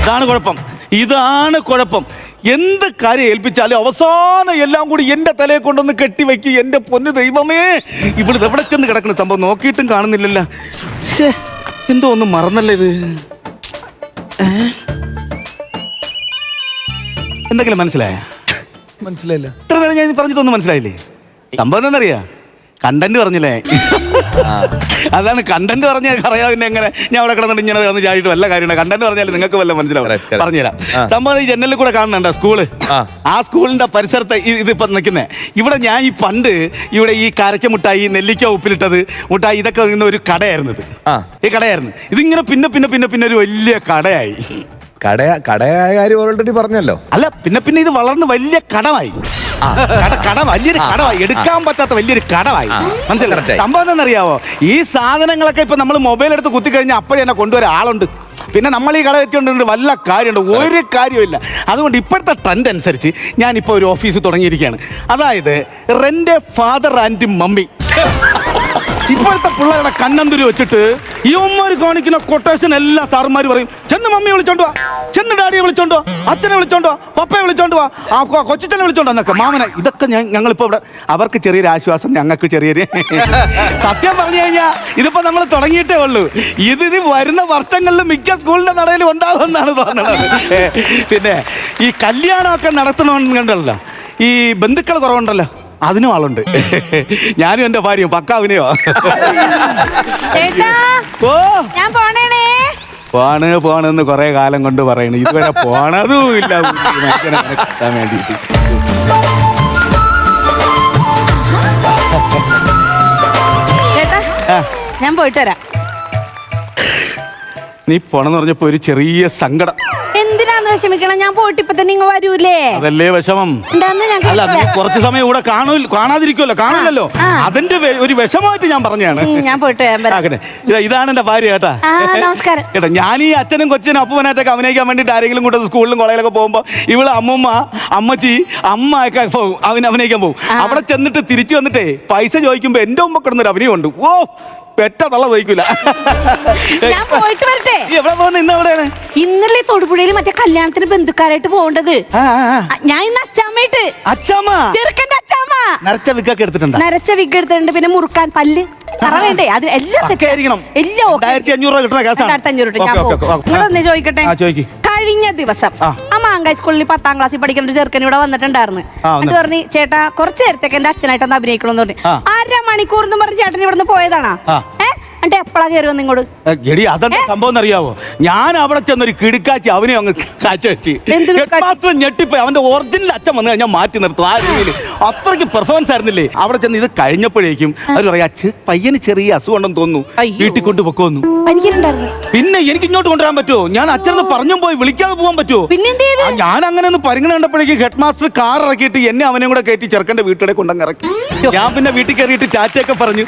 ഇതാണ് കുഴപ്പം. എന്ത് കാര്യം ഏൽപ്പിച്ചാലും അവസാനം എല്ലാം കൂടി എന്റെ തലയെ കൊണ്ടൊന്ന് കെട്ടിവെക്കും. എന്റെ പൊന്നു ദൈവമേ, ഇവിടെ എവിടെ ചെന്ന് കിടക്കുന്ന സംഭവം നോക്കിയിട്ടും കാണുന്നില്ലല്ലോ. എന്തോ ഒന്ന് മറന്നല്ലേ ഇത്. എന്തെങ്കിലും മനസ്സിലായില്ല? ഇത്ര നേരം ഞാൻ പറഞ്ഞിട്ടൊന്നും മനസ്സിലായില്ലേ? സംഭവം എന്താണെന്നറിയാ? കണ്ടന്റ് പറഞ്ഞില്ലേ? അതാണ് കണ്ടന്റ് പറഞ്ഞ അറിയാം. പിന്നെ എങ്ങനെ ഞാൻ അവിടെ കിടന്നിട്ട് ഇങ്ങനെ വന്ന് ചാടിയിട്ട് വല്ല കാര്യമാണ്. കണ്ടന്റ് പറഞ്ഞാൽ നിങ്ങൾക്ക് വല്ല മനസ്സിലാവും. പറഞ്ഞുതരാം. സംഭവം ഈ ജനലിൽ കൂടെ കാണുന്നുണ്ടോ സ്കൂള്? ആ സ്കൂളിന്റെ പരിസരത്ത് ഇതിപ്പോ നിൽക്കുന്നത്. ഇവിടെ ഞാൻ ഈ പണ്ട് ഇവിടെ ഈ കരക്ക മുട്ടായി, നെല്ലിക്ക ഉപ്പിലിട്ടത് മുട്ടായി, ഇതൊക്കെ ഇങ്ങനെ ഒരു കടയായിരുന്നു. ഈ കടയായിരുന്നു. ഇതിങ്ങനെ പിന്നെ പിന്നെ പിന്നെ പിന്നെ ഒരു വലിയ കടയായി. കടയായ കാര്യം ഓൾറെഡി പറഞ്ഞല്ലോ. അല്ല, പിന്നെ ഇത് വളർന്ന് വലിയ കടമായി. വലിയൊരു കടമായി, എടുക്കാൻ പറ്റാത്ത വലിയൊരു കടമായി. മനസ്സിലായി? സംഭവം എന്താണെന്നറിയാവോ? ഈ സാധനങ്ങളൊക്കെ ഇപ്പൊ നമ്മൾ മൊബൈൽ എടുത്ത് കുത്തിക്കഴിഞ്ഞാൽ അപ്പോഴേ തന്നെ കൊണ്ടുവരാൻ ആളുണ്ട്. പിന്നെ നമ്മൾ ഈ കട വെച്ചുകൊണ്ട് വല്ല കാര്യമുണ്ട്? ഒരു കാര്യമില്ല. അതുകൊണ്ട് ഇപ്പോഴത്തെ ട്രെൻഡ് അനുസരിച്ച് ഞാനിപ്പോൾ ഒരു ഓഫീസ് തുടങ്ങിയിരിക്കുകയാണ്. അതായത് rent A father and mummy. ഇപ്പോഴത്തെ പിള്ളേരുടെ കണ്ണന്തുരി വെച്ചിട്ട് ഇവന്മാർ കാണിക്കുന്ന കൊട്ടേഷൻ എല്ലാം സാറുമാർ പറയും. ചെന്ന് മമ്മിയെ വിളിച്ചോണ്ട് വാ, ചെന്ന് ഡാഡിയെ വിളിച്ചോണ്ട് വാ, അച്ഛനെ വിളിച്ചോണ്ട് വാ, പപ്പയെ വിളിച്ചോണ്ട് വാ, ആ കൊച്ചിച്ചനെ വിളിച്ചോണ്ട് എന്നൊക്കെ, മാമനെ. ഇതൊക്കെ ഞങ്ങളിപ്പോ ഇവിടെ അവർക്ക് ചെറിയൊരു ആശ്വാസം, ഞങ്ങൾക്ക് ചെറിയൊരു സത്യം പറഞ്ഞു കഴിഞ്ഞാൽ ഇതിപ്പോ നമ്മൾ തുടങ്ങിയിട്ടേ ഉള്ളൂ. ഇത് വരുന്ന വർഷങ്ങളിൽ മിക്ക സ്കൂളിന്റെ നടയിൽ ഉണ്ടാകുമെന്നാണ് തോന്നുന്നത്. പിന്നെ ഈ കല്യാണമൊക്കെ നടത്തണമെന്ന് കണ്ടല്ലോ, ഈ ബന്ധുക്കൾ കുറവുണ്ടല്ലോ, അതിനും ആളുണ്ട്. ഞാനും എന്റെ ഭാര്യയും പക്കാവിനെയോ. ഓ, പോണെന്ന് കൊറേ കാലം കൊണ്ട് പറയണു. ഇതുവരെ പോണതും ഇല്ല കിട്ടാൻ വേണ്ടിട്ട്. ഞാൻ പോയിട്ട് വരാം. നീ പോണെന്ന് പറഞ്ഞപ്പോ ഒരു ചെറിയ സങ്കടം. എന്തിനാന്ന് വിഷമിക്കണം? ഞാൻ പോയിട്ട് ഇപ്പൊ തന്നെ ഇങ്ങ് വരൂലേ? അതല്ലേ വിഷമം. അല്ല, നീ കുറച്ച് സമയം ഇവിടെ കാണാതിരിക്കുമല്ലോ, കാണില്ലല്ലോ. അതിന്റെ ഒരു വിഷമമായിട്ട് ഞാൻ പറഞ്ഞാണ്. ഞാൻ പോയിട്ട് ഇതാണ് എന്റെ ഭാര്യ കേട്ടാ. നമസ്കാരം കേട്ടോ. ഞാൻ ഈ അച്ഛനും കൊച്ചിനും അപ്പനായിട്ടൊക്കെ അഭിനയിക്കാൻ വേണ്ടിട്ട് ആരെങ്കിലും കൂടെ സ്കൂളിലും കോളേജിലൊക്കെ പോകുമ്പോ ഇവള് അമ്മൂമ്മ, അമ്മച്ചി, അമ്മ ഒക്കെ അഭിനയിക്കാൻ പോകും. അവിടെ ചെന്നിട്ട് തിരിച്ചു വന്നിട്ടേ പൈസ ചോദിക്കുമ്പോ എന്റെ മുമ്പ് കിടന്നൊരു അഭിനയമുണ്ട്. ഓ, പെട്ട തള്ള സഹിക്കൂല. ഞാൻ പോയിട്ട് വരട്ടെ. എവിടെ പോകുന്ന? ഇന്ന് എവിടെയാണ്? ഇന്നലെ തൊടുപുഴയിൽ മറ്റേ കല്യാണത്തിന് ബന്ധുക്കാരായിട്ട് പോകേണ്ടത്. ഞാൻ ഇന്ന് അച്ചാമ്മയിട്ട്. അച്ചാമ്മ? ചെറുക്കന്റെ അച്ചാമ്മ. നരച്ച വിഗ്ഗൊക്കെ എടുത്തിട്ടുണ്ട്. നരച്ച വിഗ് എടുത്തിട്ടുണ്ട്. പിന്നെ മുറുക്കാൻ പല്ല് തറ വേണ്ടേ? അത് എല്ലാം എല്ലാം 1500 രൂപ കിട്ടുന്ന കേസാണ്. 1500 ചോദിക്കട്ടെ. കഴിഞ്ഞ ദിവസം മാങ്കായ് സ്കൂളിൽ 10ാം ക്ലാസ്സിൽ പഠിക്കുന്ന ഒരു ചെറുക്കൻ ഇവിടെ വന്നിട്ടുണ്ടായിരുന്നു. അത് പറഞ്ഞു, ചേട്ടാ കുറച്ചു നേരത്തേക്ക് എന്റെ അച്ഛനായിട്ടൊന്ന് അഭിനയിക്കണമെന്ന് പറഞ്ഞു. 1/2 മണിക്കൂർ എന്ന് പറഞ്ഞ് ചേട്ടൻ ഇവിടെ നിന്ന് പോയതാണോ? എന്റെ എപ്പോഴാ കയറി വന്ന് ഇങ്ങോട്ട്? എടി, അതെന്താ സംഭവം അറിയാവോ? ഞാൻ അവിടെ ചെന്നൊരു കിടുക്കാച്ചി അവനെ അങ്ങ് കാഴ്ച വെച്ച് ഞെട്ടിപ്പോയി. അവന്റെ ഒറിജിനൽ അച്ഛൻ വന്നു കഴിഞ്ഞാൽ മാറ്റി നിർത്തും. ആ രീതിയിൽ അത്രയ്ക്ക് പെർഫോമൻസ് ആയിരുന്നില്ലേ? അവിടെ ചെന്ന് ഇത് കഴിഞ്ഞപ്പോഴേക്കും അവർ പറയാ, പയ്യന് ചെറിയ അസുഖം ഉണ്ടെന്ന് തോന്നുന്നു, വീട്ടിൽ കൊണ്ട് പൊക്കോന്നു. പിന്നെ എനിക്ക് ഇങ്ങോട്ട് കൊണ്ടുവരാൻ പറ്റുമോ? ഞാൻ അച്ഛനെ പറഞ്ഞും പോയി, വിളിക്കാതെ പോകാൻ പറ്റുമോ? ഞാൻ അങ്ങനെ ഒന്ന് പരിഗണന കണ്ടപ്പോഴേക്കും ഹെഡ് മാസ്റ്റർ കാർ ഇറക്കിയിട്ട് എന്നെ അവനെ കൂടെ കയറ്റി ചെറുക്കന്റെ വീട്ടിലെ കൊണ്ടങ്ങ് ഇറക്കി. ഞാൻ പിന്നെ വീട്ടിൽ കയറിയിട്ട് ചാറ്റയൊക്കെ പറഞ്ഞു.